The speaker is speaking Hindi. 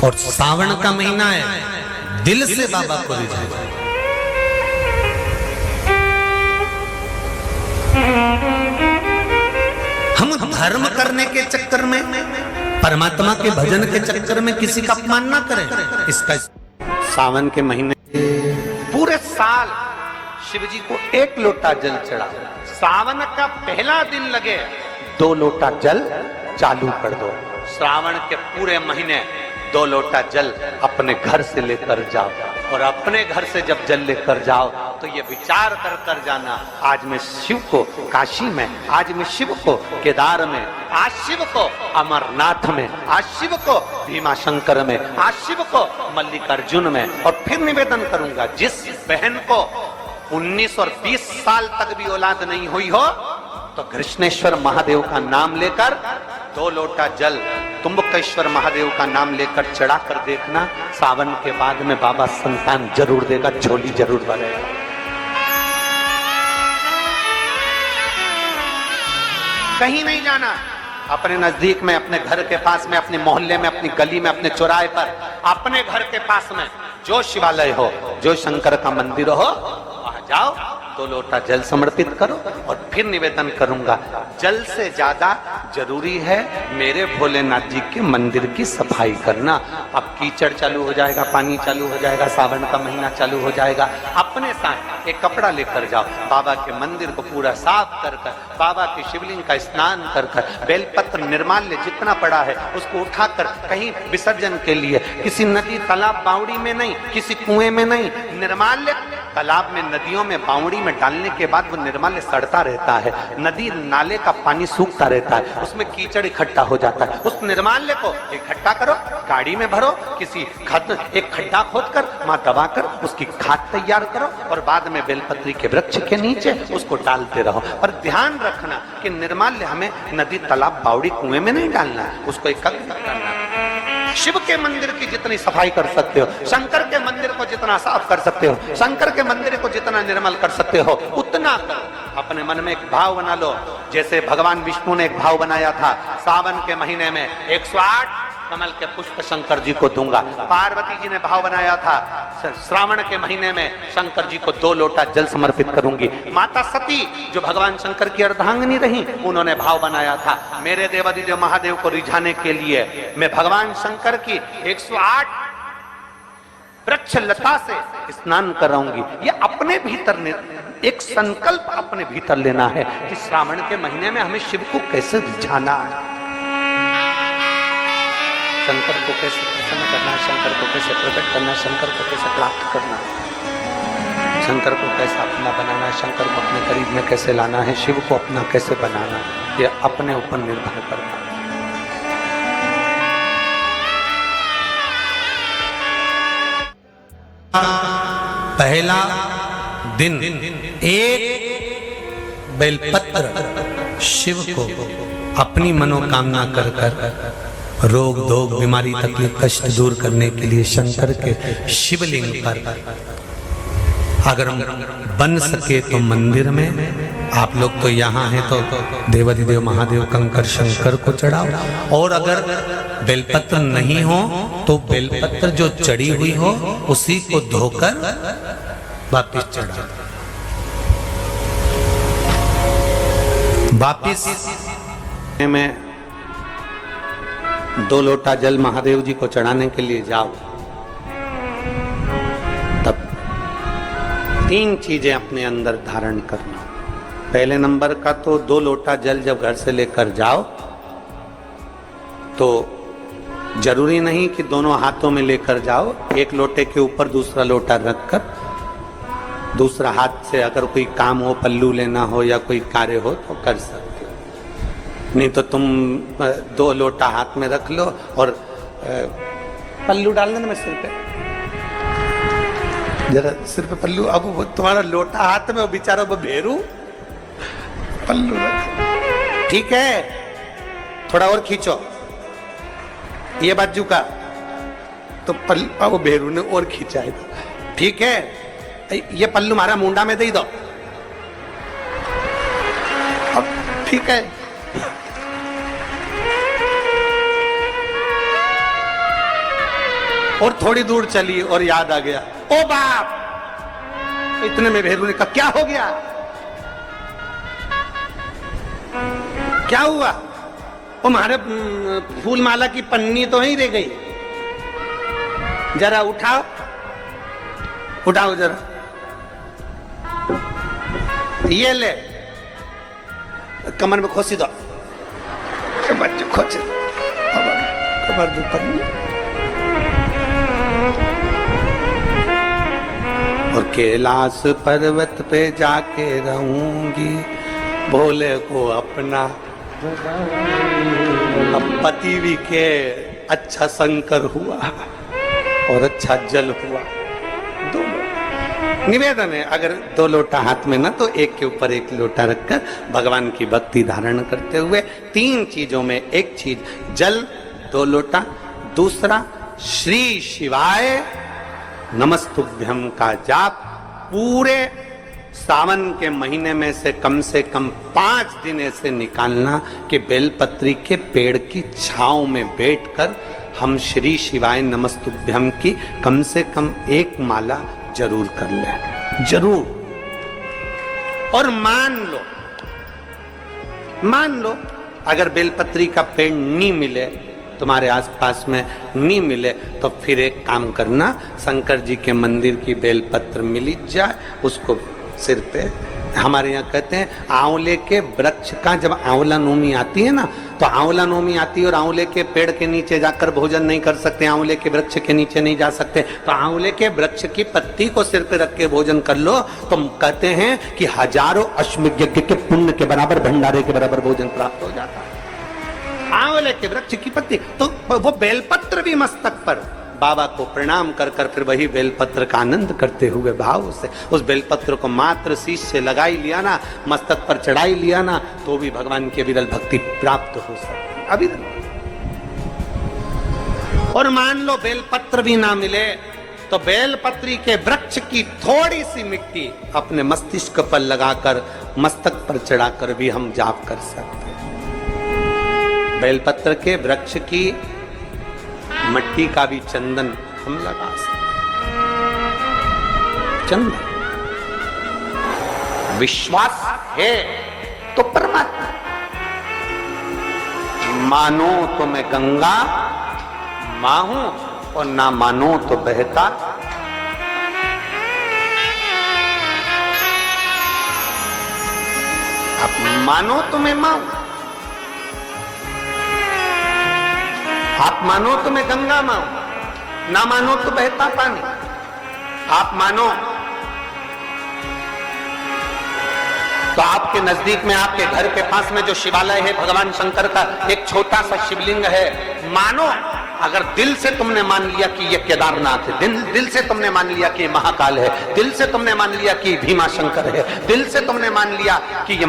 और सावन का महीना है, दिल से बाबा को रिझाए। हम धर्म करने के चक्कर में, परमात्मा के भजन के चक्कर में किसी का अपमान ना करें। इसका सावन के महीने पूरे साल शिव जी को 1 लोटा जल चढ़ा, सावन का पहला दिन लगे 2 लोटा जल चालू कर दो। श्रावण के पूरे महीने 2 लोटा जल अपने घर से लेकर जाओ, और अपने घर से जब जल लेकर जाओ तो ये विचार कर कर जाना, आज मैं शिव को काशी में, आज मैं शिव को केदार में, आज शिव को अमरनाथ में, आज शिव को भीमा शंकर में, आज शिव को मल्लिकार्जुन में। और फिर निवेदन करूंगा, जिस बहन को 19 और 20 साल तक भी औलाद नहीं हुई हो तो कृष्णेश्वर महादेव का नाम लेकर 2 लोटा जल तुम्बकेश्वर महादेव का नाम लेकर चढ़ा कर देखना, सावन के बाद में बाबा संतान जरूर देगा, झोली जरूर भरेगा। कहीं नहीं जाना, अपने नजदीक में, अपने घर के पास में, अपने मोहल्ले में, अपनी गली में, अपने चौराहे पर, अपने घर के पास में जो शिवालय हो, जो शंकर का मंदिर हो, वहां जाओ, 2 लोटा जल समर्पित करो। और फिर निवेदन करूंगा, जल से ज्यादा जरूरी है मेरे भोलेनाथ जी के मंदिर की सफाई करना। अब कीचड़ चालू हो जाएगा, पानी चालू हो जाएगा, सावन का महीना चालू हो जाएगा, अपने साथ एक कपड़ा लेकर जाओ, बाबा के मंदिर को पूरा साफ कर कर, बाबा की शिवलिंग का स्नान कर कर, बेलपत्र निर्माल्य जितना पड़ा है उसको उठाकर कहीं विसर्जन के लिए, किसी नदी तालाब बावड़ी में नहीं, किसी कुएं में नहीं, निर्माल्य तालाब में, नदियों में, बावड़ी में डालने के बाद वो निर्माल्य सड़ता रहता है, नदी नाले का पानी सूखता रहता है, उसमें कीचड़ इकट्ठा हो जाता है। उस निर्माल्य को इकट्ठा करो, गाड़ी में भरो, किसी एक खड्डा खोदकर वहां दबाकर उसकी खाद तैयार करो, और बाद में बेलपत्री के वृक्ष के नीचे उसको डालते रहो। और ध्यान रखना कि निर्माल्य हमें नदी तालाब बावड़ी कुएं में नहीं डालना है, उसको एकत्रित करना है। शिव के मंदिर की जितनी सफाई कर सकते हो, शंकर के मंदिर को जितना साफ कर सकते हो, शंकर के मंदिर को जितना निर्मल कर सकते हो, उतना करो। अपने मन में एक भाव बना लो, जैसे भगवान विष्णु ने एक भाव बनाया था, सावन के महीने में 108 कमल के पुष्प शंकर जी को दूंगा। पार्वती जी ने भाव बनाया था, श्रावण के महीने में शंकर जी को 2 लोटा जल समर्पित करूंगी। माता सती जो भगवान शंकर की अर्धांगिनी रही, उन्होंने भाव बनाया था, मेरे देवादिदेव महादेव को रिझाने के लिए मैं भगवान शंकर की 108 वृक्ष लता से स्नान कराऊंगी। ये अपने भीतर एक संकल्प अपने भीतर लेना है कि श्रावण के महीने में हमें शिव को कैसे रिझाना है, शंकर को कैसे प्रसन्न करना है, शंकर को कैसे प्रकट करना है, शंकर को कैसे प्राप्त करना है, शंकर को कैसे अपना बनाना है, शंकर को अपने करीब में कैसे लाना है, शिव को अपना कैसे बनाना है, ये अपने ऊपर निर्भर करता है। पहला दिन 1 बेलपत्र शिव को अपनी मनोकामना कर कर, रोग धोग बीमारी तकलीफ कष्ट दूर करने के लिए शंकर के शिवलिंग पर, अगर बन सके तो मंदिर में, आप लोग तो यहाँ हैं तो देवादिदेव महादेव कंकर शंकर को चढ़ाओ, और अगर बेलपत्र नहीं हो तो बेलपत्र जो चढ़ी हुई हो उसी को धोकर वापिस चढ़ाओ। वापिस में 2 लोटा जल महादेव जी को चढ़ाने के लिए जाओ, तब 3 चीजें अपने अंदर धारण करना। पहले नंबर का तो 2 लोटा जल जब घर से लेकर जाओ तो जरूरी नहीं कि दोनों हाथों में लेकर जाओ, एक लोटे के ऊपर दूसरा लोटा रखकर दूसरा हाथ से अगर कोई काम हो, पल्लू लेना हो या कोई कार्य हो तो कर सकते, नहीं तो तुम 2 लोटा हाथ में रख लो और पल्लू डाल देना सिर पे, जरा सिर पे पल्लू। अब वो तुम्हारा लोटा हाथ में, वो बेचारा वो भेरू पल्लू रख, ठीक है, थोड़ा और खींचो ये बाजू का, तो पल्लू वो भेरू ने और खींचा है, ठीक है, ये पल्लू हमारा मुंडा में दे दो, अब ठीक है। और थोड़ी दूर चली और याद आ गया, ओ बाप! इतने में भेरू ने कहा, क्या हो गया? क्या हुआ? वो हमारे फूल माला की पन्नी तो ही रह गई, जरा उठाओ, उठाओ जरा, ये ले, कमर में खोसी दो, खोचे कमर में पन्नी। और कैलाश पर्वत पे जाके रहूंगी, भोले को अपना। अब पति भी के अच्छा शंकर हुआ और अच्छा जल हुआ। दो निवेदन है, अगर 2 लोटा हाथ में ना, तो एक के ऊपर एक लोटा रखकर भगवान की भक्ति धारण करते हुए 3 चीजों में एक चीज जल, 2 लोटा, दूसरा श्री शिवाय नमस्तुभ्यं का जाप पूरे सावन के महीने में से कम 5 दिन ऐसे निकालना कि बेलपत्री के पेड़ की छांव में बैठकर हम श्री शिवाय नमस्तुभ्यं की कम से कम 1 माला जरूर कर ले, जरूर। और मान लो अगर बेलपत्री का पेड़ नहीं मिले, तुम्हारे आसपास में नहीं मिले, तो फिर एक काम करना, शंकर जी के मंदिर की बेलपत्र मिल जाए, उसको सिर पे, हमारे यहाँ कहते हैं आंवले के वृक्ष का, जब आंवला नवमी आती है ना, तो आंवला नवमी आती है और आंवले के पेड़ के नीचे जाकर भोजन नहीं कर सकते, आंवले के वृक्ष के नीचे नहीं जा सकते, तो आंवले के वृक्ष की पत्ती को सिर पे रख के भोजन कर लो, तो कहते हैं कि हजारों अश्वमेध यज्ञ के पुण्य के बराबर, भंडारे के बराबर भोजन प्राप्त हो जाता है। आंवले के वृक्ष की पत्ती, तो वो बेलपत्र भी मस्तक पर बाबा को प्रणाम कर कर फिर वही बेलपत्र का आनंद करते हुए भाव से उस बेलपत्र को मात्र शीश से लगाई लिया ना, मस्तक पर चढ़ाई लिया ना, तो भी भगवान की विरल भक्ति प्राप्त हो सकती अभी। और मान लो बेलपत्र भी ना मिले, तो बेलपत्री के वृक्ष की थोड़ी सी मिट्टी अपने मस्तिष्क पर लगाकर, मस्तक पर चढ़ाकर भी हम जाप कर सकते हैं। बेलपत्र के वृक्ष की मट्टी का भी चंदन हम लगा सकते। चंदन विश्वास है तो परमात्मा, मानो तो मैं गंगा मां हूं और ना मानो तो बहता। आप मानो तो मैं मां हूं, आप मानो तो मैं गंगा मां हूं, ना मानो तो बहता पानी। आप मानो तो आपके नजदीक में, आपके घर के पास में जो शिवालय है भगवान शंकर का, एक छोटा सा शिवलिंग है। मानो अगर दिल से तुमने मान लिया कि ये केदारनाथ है, दिल से तुमने मान लिया कि ये महाकाल है, दिल से तुमने मान लिया कि भीमा शंकर है, दिल से तुमने मान लिया कि ये